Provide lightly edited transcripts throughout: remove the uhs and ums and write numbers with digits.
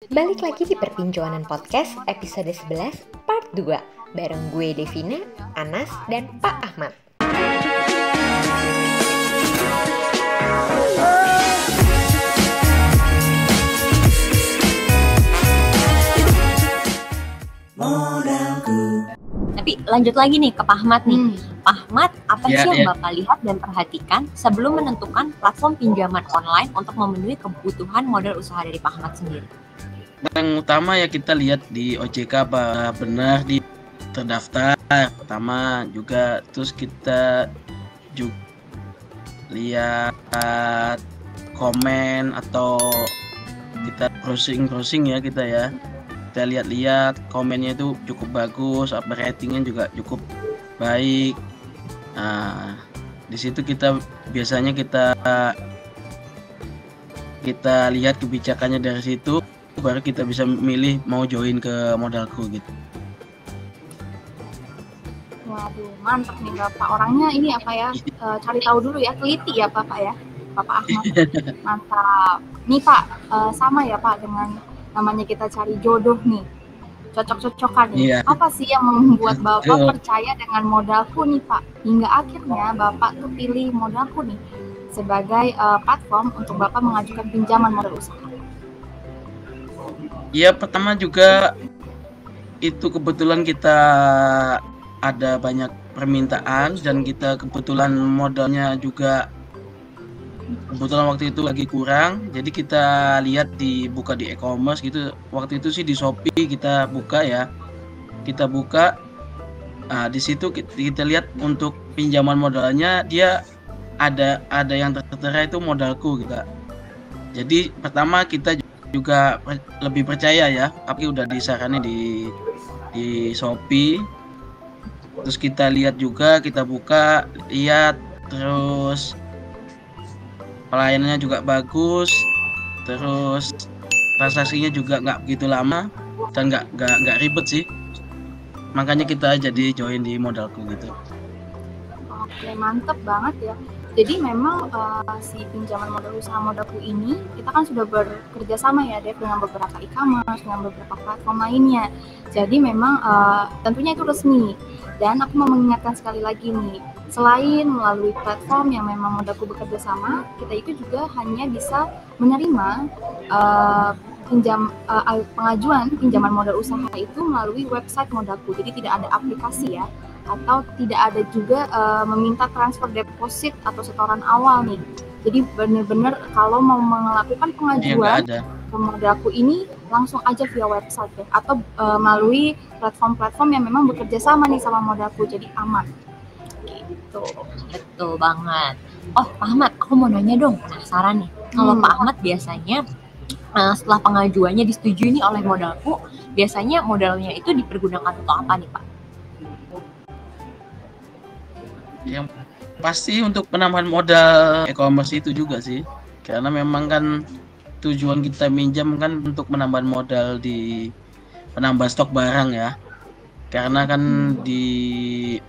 Balik lagi di Perpincuanan Podcast episode 11 part 2 bareng gue Devina, Anas, dan Pak Ahmad. Tapi lanjut lagi nih ke Pak Ahmad nih. Pak Ahmad, apa sih yang Bapak lihat dan perhatikan sebelum menentukan platform pinjaman online untuk memenuhi kebutuhan modal usaha dari Pak Ahmad sendiri? Yang utama ya kita lihat di OJK apa benar di terdaftar pertama juga, terus kita juga lihat komen atau kita browsing ya kita lihat komennya itu cukup bagus, apa ratingnya juga cukup baik. Nah, di situ kita biasanya kita lihat kebijakannya dari situ, baru kita bisa milih mau join ke Modalku gitu. Waduh, mantap nih Bapak. Orangnya ini apa ya? Cari tahu dulu ya, teliti ya Bapak ya, Bapak Ahmad. Mantap. Nih Pak, sama ya Pak dengan namanya kita cari jodoh nih, cocok-cocokan nih. Apa sih yang membuat Bapak percaya dengan Modalku nih Pak, hingga akhirnya Bapak tuh pilih Modalku nih sebagai platform untuk Bapak mengajukan pinjaman modal usaha? Ya, pertama juga itu kebetulan kita ada banyak permintaan dan kita kebetulan modalnya juga kebetulan waktu itu lagi kurang, jadi kita lihat buka di e-commerce gitu. Waktu itu sih di Shopee kita buka. Nah, di situ kita lihat untuk pinjaman modalnya dia ada yang tertera itu Modalku gitu. Jadi pertama kita juga lebih percaya ya, tapi udah disarani di Shopee. Terus kita lihat juga, kita buka, lihat, terus pelayanannya juga bagus, terus transaksinya juga nggak begitu lama dan nggak ribet sih, makanya kita jadi join di Modalku gitu. Oke, mantep banget ya. Jadi memang si pinjaman modal usaha Modalku ini kita kan sudah bekerja sama ya Dev dengan beberapa e-commerce, dengan beberapa platform lainnya. Jadi memang tentunya itu resmi. Dan aku mau mengingatkan sekali lagi nih, selain melalui platform yang memang Modalku bekerja sama, kita itu juga hanya bisa menerima pengajuan pinjaman modal usaha itu melalui website Modalku. Jadi tidak ada aplikasi ya, atau tidak ada juga meminta transfer deposit atau setoran awal nih. Jadi benar-benar kalau mau melakukan pengajuan ke Modalku ini langsung aja via website ya, atau melalui platform-platform yang memang bekerja sama nih sama Modalku, jadi aman. Gitu. Betul banget. Oh Pak Ahmad, aku mau nanya dong, penasaran nih. Kalau Pak Ahmad biasanya setelah pengajuannya disetujui nih oleh Modalku, biasanya modalnya itu dipergunakan untuk apa nih Pak? Yang pasti untuk penambahan modal e-commerce itu juga sih, karena memang kan tujuan kita minjam kan untuk menambah modal di penambah stok barang ya, karena kan di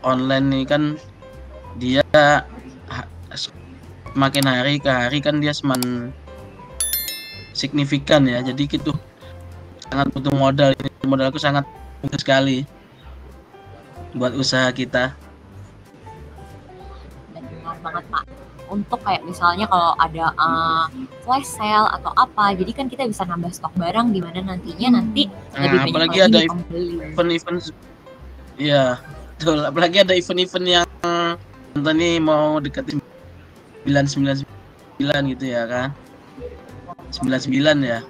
online nih kan dia makin hari ke hari kan dia semakin signifikan ya, jadi gitu sangat butuh modal. Modalku sangat butuh sekali buat usaha kita. Banget Pak, untuk kayak misalnya kalau ada flash sale atau apa, jadi kan kita bisa nambah stok barang di mana nantinya nanti lebih banyak apalagi ada event ya betul, apalagi ada event yang contoh nih mau deketin 999 gitu ya kan, 99 ya.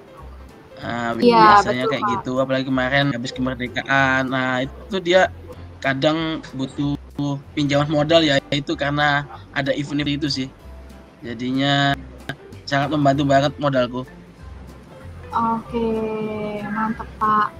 Biasanya betul, kayak Pak. Gitu, apalagi kemarin habis kemerdekaan. Nah itu dia kadang butuh pinjaman modal ya, itu karena ada event itu sih, jadinya sangat membantu banget Modalku. Oke, mantap Pak.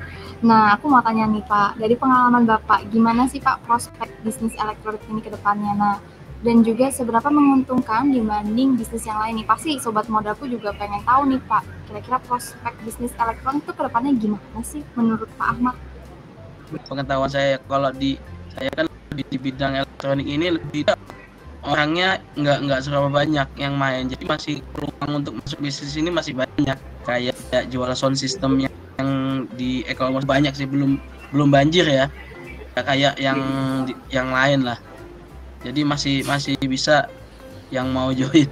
Nah, aku mau tanya nih Pak, dari pengalaman Bapak, gimana sih Pak prospek bisnis elektronik ini ke depannya? Nah, dan juga seberapa menguntungkan dibanding bisnis yang lain nih? Pasti Sobat Modalku juga pengen tahu nih Pak, kira-kira prospek bisnis elektronik itu ke depannya gimana sih menurut Pak Ahmad? Pengetahuan saya, kalau saya kan di bidang elektronik ini lebih orangnya nggak seberapa banyak yang main, jadi masih peluang untuk masuk bisnis ini masih banyak, kayak jual sound systemnya di e-commerce banyak sih, belum banjir ya kayak yang lain lah. Jadi masih bisa yang mau join.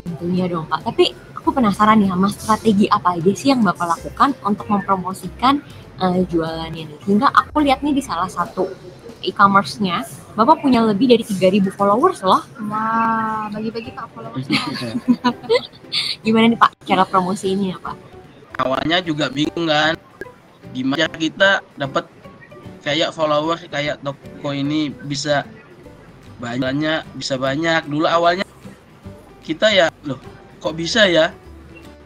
Tentunya dong Pak. Tapi aku penasaran nih sama strategi apa aja sih yang Bapak lakukan untuk mempromosikan jualannya nih. Hingga aku lihat nih di salah satu e-commerce-nya Bapak punya lebih dari 3.000 followers loh. Nah, bagi-bagi Pak followersnya. Gimana nih Pak cara promosi ini ya Pak? Awalnya juga bingung kan, gimana kita dapat kayak follower kayak toko ini bisa banyak. Dulu awalnya kita ya loh kok bisa ya,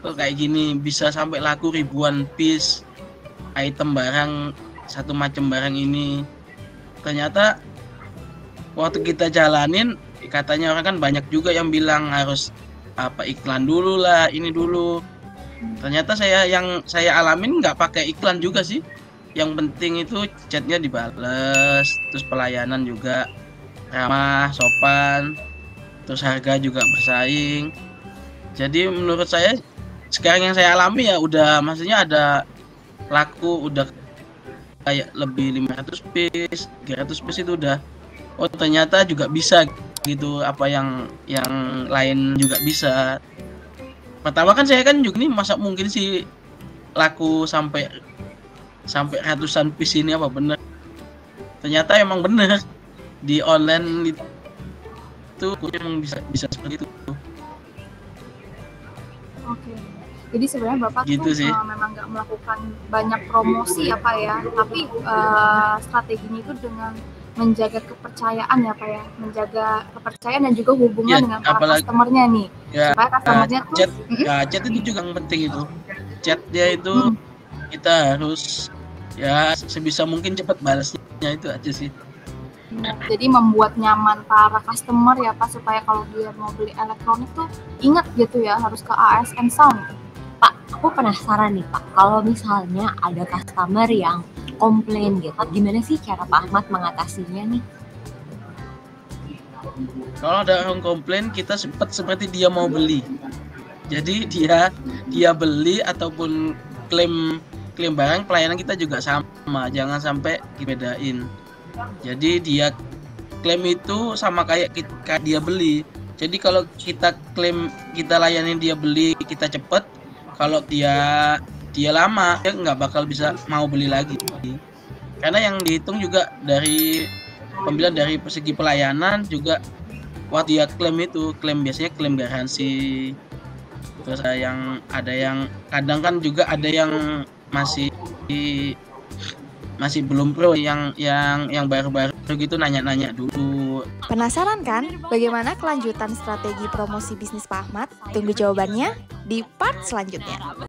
kok kayak gini bisa sampai laku ribuan piece item barang, satu macam barang ini. Ternyata waktu kita jalanin, katanya orang kan banyak juga yang bilang harus iklan dulu lah, ini dulu. Ternyata yang saya alamin nggak pakai iklan juga sih. Yang penting itu chatnya dibales, terus pelayanan juga ramah, sopan, terus harga juga bersaing. Jadi menurut saya sekarang yang saya alami ya udah, maksudnya ada laku udah kayak lebih 500 piece, 300 piece itu udah, oh ternyata juga bisa gitu, apa yang lain juga bisa. Pertama kan saya kan juga nih, masa mungkin sih laku sampai ratusan piece ini, apa bener? Ternyata emang bener di online itu emang bisa seperti itu. Oke. Jadi sebenarnya Bapak Gitu tuh sih. memang nggak melakukan banyak promosi ya Pak ya, tapi strateginya itu dengan menjaga kepercayaan ya Pak ya, menjaga kepercayaan dan juga hubungan Ya, dengan para apalagi- customer-nya nih. Ya, Supaya customer-nya tuh chat itu juga yang penting itu. Chatnya itu kita harus ya sebisa mungkin cepat balasnya, itu aja sih. jadi membuat nyaman para customer ya Pak, supaya kalau dia mau beli elektronik tuh ingat gitu ya, harus ke ASN Sound. Pak, aku penasaran nih Pak, kalau misalnya ada customer yang komplain gitu, gimana sih cara Pak Ahmad mengatasinya nih? Kalau ada orang komplain, kita seperti dia mau beli. Jadi dia beli ataupun klaim barang, pelayanan kita juga sama, jangan sampai dibedain. Jadi dia klaim itu sama kayak dia beli. Jadi kalau kita klaim, kita layanin dia beli, kita cepet. Kalau dia lama, dia nggak bakal bisa mau beli lagi. Karena yang dihitung juga dari pembelian, dari segi pelayanan juga. Waktu dia klaim biasanya klaim garansi. Terus ada yang kadang kan juga ada yang masih belum pro, yang baru-baru gitu nanya-nanya dulu. Penasaran kan bagaimana kelanjutan strategi promosi bisnis Pak Ahmad? Tunggu jawabannya di part selanjutnya.